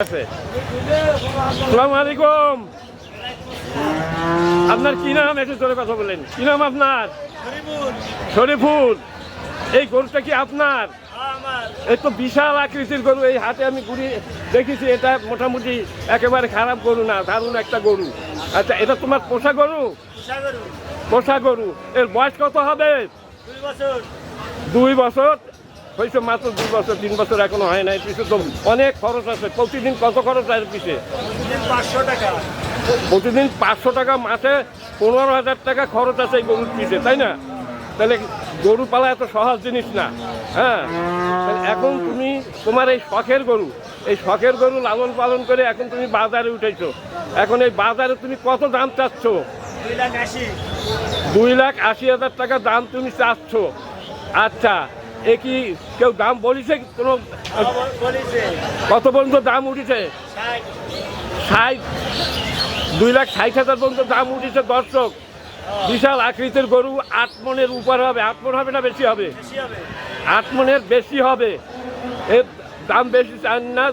আসসালামু আলাইকুম। আপনার কি নাম? একটু জোরে কথা বলেন। কি নাম আপনার? শরীফুল। এই গরুটা কি আপনার? এই তো বিশাল আকৃতির গরু। এই হাতে আমি ঘুরে দেখেছি, এটা মোটামুটি একেবারে খারাপ গরু না, দারুণ একটা গরু। আচ্ছা, এটা তোমার পোষা গরু? পোষা গরু। এর বয়স কত হবে? 2 বছর হয়েছে মাত্র। 2 বছর 3 বছর এখনো হয় নাই। পিছু তো অনেক খরচ আছে। প্রতিদিন কত খরচ আছে পিছে? 500 টাকা। প্রতিদিন 500 টাকা, মাসে 15,000 টাকা খরচ আছে এই গরুর পিছে, তাই না? তাহলে গরু পালা এত সহজ জিনিস না। হ্যাঁ, এখন তুমি তোমার এই শখের গরু, এই শখের গরু লালন পালন করে এখন তুমি বাজারে উঠেছো। এখন এই বাজারে তুমি কত দাম চাচ্ছ? 2,80,000 টাকা দাম তুমি চাচ্ছ। আচ্ছা, এ কি কেউ দাম বলিছে? কোনো কত পর্যন্ত দাম উঠেছে? 60। 2,60,000 পর্যন্ত দাম উঠেছে। দর্শক, বিশাল আকৃতির গরু, 8 মনের উপর হবে। 8 মন হবে না বেশি হবে? 8 মনের বেশি হবে। এর দাম বেশি চান না।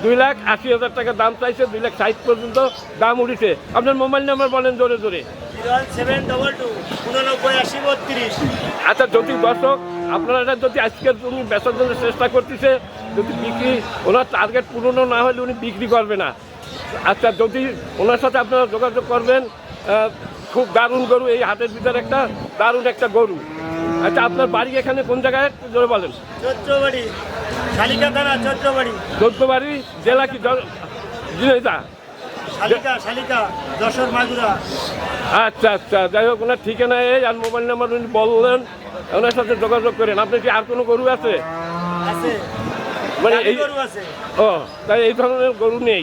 2,80,000 টাকা দাম চাইছে। 2,60,000 পর্যন্ত দাম উঠেছে। আপনার মোবাইল নাম্বার বলেন জোরে জোরে। 01722 আচ্ছা, যদি দর্শক আপনারা যদি আজকের উনি বেচার জন্য চেষ্টা করতেছে, যদি বিক্রি ওনার টার্গেট পূরণ না হলে উনি বিক্রি করবে না। আচ্ছা, যদি ওনার সাথে আপনারা যোগাযোগ করবেন। খুব দারুণ গরু, এই হাটের ভিতরে একটা দারুণ একটা গরু। আচ্ছা, আপনার বাড়ি এখানে কোন জায়গায় জোরে বলেন? চৈত্রবাড়ি, শালিকা থানা, চৈত্রবাড়ি। চৈত্রবাড়ি জেলা কি? ঝিনাইদহ। শালিকা, যশোর, মাগুরা। আচ্ছা আচ্ছা, যাই হোক, ওনার ঠিকানা এই আর মোবাইল নাম্বার উনি বললেন, ওনার সাথে যোগাযোগ করেন। আপনার কি আর কোনো গরু আছে? মানে এই গরু আছে। ও, তাই এই ধরনের গরু নেই।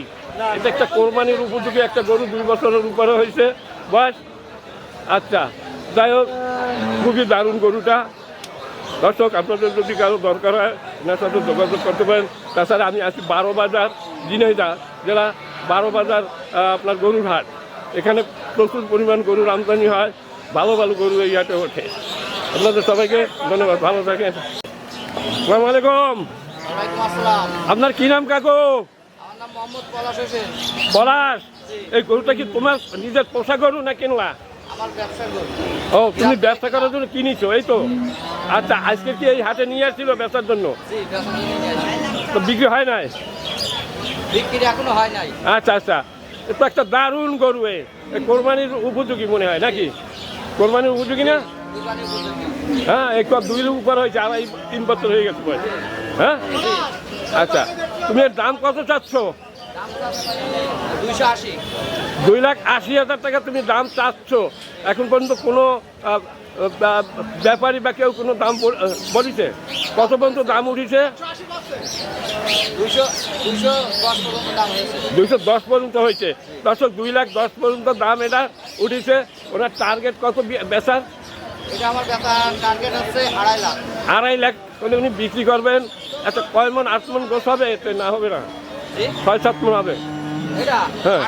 এটা একটা কোরবানির উপযোগী একটা গরু, 2 বছরের উপরে হয়েছে বয়স। আচ্ছা, যাই হোক, খুবই দারুণ গরুটা। দর্শক, আপনাদের যদি কারো দরকার হয় ওনার সাথে যোগাযোগ করতে পারেন। তাছাড়া আমি আছি 12 বাজার, ঝিনাইদহ জেলা 12 বাজার আপনার গরুর হাট। এখানে প্রচুর পরিমাণ গরুর আমদানি হয়। ভালো ভালো গরু এই হাটে ওঠে। আপনাদের সবাইকে ধন্যবাদ, ভালো থাকেন। আসসালামু আলাইকুম। আপনার কি নাম কাকু? পলাশ। এই গরুটা কি তোমার নিজের পোষা গরু না কিনলা? ও, তুমি ব্যবসা করার জন্য কিনেছো, এই তো? আচ্ছা, আজকে কি এই হাটে নিয়ে আসছিল বেচার জন্য? তো বিক্রি হয় নাই? এখনো হয় নাই। আচ্ছা আচ্ছা, তো একটা দারুণ গরু। এই কোরবানির উপযোগী মনে হয় নাকি? কোরবানির উপযোগী না? হ্যাঁ, একটু 2 উপর হয়েছে, 2.5-3 বছর হয়ে গেছে বয়স। হ্যাঁ, আচ্ছা, তুমি এর দাম কত চাচ্ছ? 280। 2,80,000 টাকা তুমি দাম চাচ্ছ। এখন পর্যন্ত কোনো ব্যাপারী বা কেউ কোনো দাম বলিছে? কত পর্যন্ত দাম উঠেছে? 210 পর্যন্ত হয়েছে। দর্শক, 2,10,000 পর্যন্ত দাম এটা উঠেছে। ওনার টার্গেট কত বেচার? এটা আমার টার্গেট হচ্ছে 2.5 লাখ। 2.5 লাখ করে উনি বিক্রি করবেন। আচ্ছা, কয় মন? 8 মন গোছ হবে? এতে না হবে না, 6-7 মন হবে। হ্যাঁ,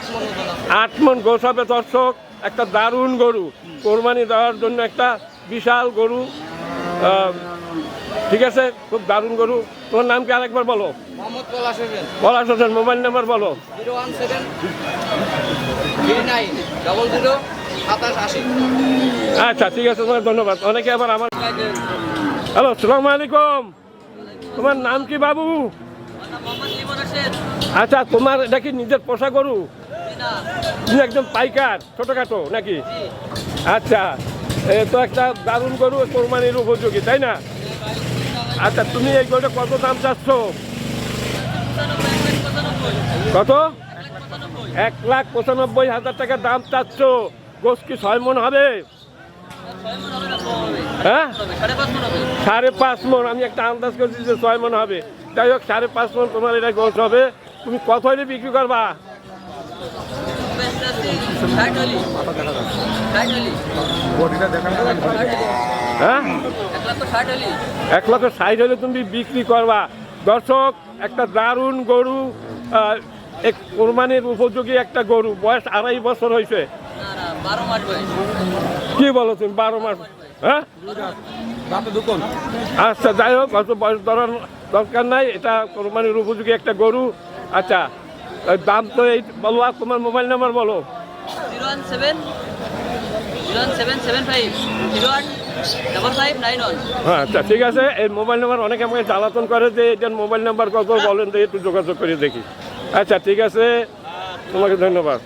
8 মন গোছ হবে। দর্শক, একটা দারুণ গরু, কোরবানি দেওয়ার জন্য একটা বিশাল গরু। ঠিক আছে, খুব দারুণ গরু। তোমার নাম কি আরেকবার বলো? পলাশ হোসেন। মোবাইল নাম্বার বলো। 01739002780। আচ্ছা, ঠিক আছে, তোমার ধন্যবাদ। অনেকে আবার আমার হ্যালো, আসসালামু আলাইকুম। তোমার নাম কি বাবু? আচ্ছা, তোমার এটা কি নিজের পোষা গরু? তুমি একদম পাইকার, ছোটখাটো নাকি? আচ্ছা, এ তো একটা দারুণ গরু, কোরবানির উপযোগী, তাই না? আচ্ছা, তুমি এই গরুটা কত দাম চাচ্ছ? কত? 1,95,000 টাকা দাম চাচ্ছ। গোস কি 6 মন হবে? হ্যাঁ, 5.5 মন। আমি একটা আন্দাজ করছি যে 6 মন হবে। যাই হোক, 5.5 মন তোমার এটা গোস হবে। তুমি কত হলে বিক্রি করবা? হ্যাঁ, 1,60,000 হলে তুমি বিক্রি করবা। দর্শক, একটা দারুণ গরু, এক কোরবানির উপযোগী একটা গরু। বয়স 2.5 বছর হয়েছে। কি বলো তুমি? 12 মাস? হ্যাঁ, আচ্ছা, যাই হোক, অত বয়স ধরার দরকার নাই। এটা কোরবানির উপযোগী একটা গরু। আচ্ছা, দাম তো এই বলো, আর তোমার মোবাইল নাম্বার বলো। 017-01775-015591। হ্যাঁ আচ্ছা ঠিক আছে, এই মোবাইল নাম্বার অনেকে আমাকে জ্বালাতন করে যে এটার মোবাইল নাম্বার কত বলেন, তো একটু যোগাযোগ করে দেখি। আচ্ছা ঠিক আছে, তোমাকে ধন্যবাদ।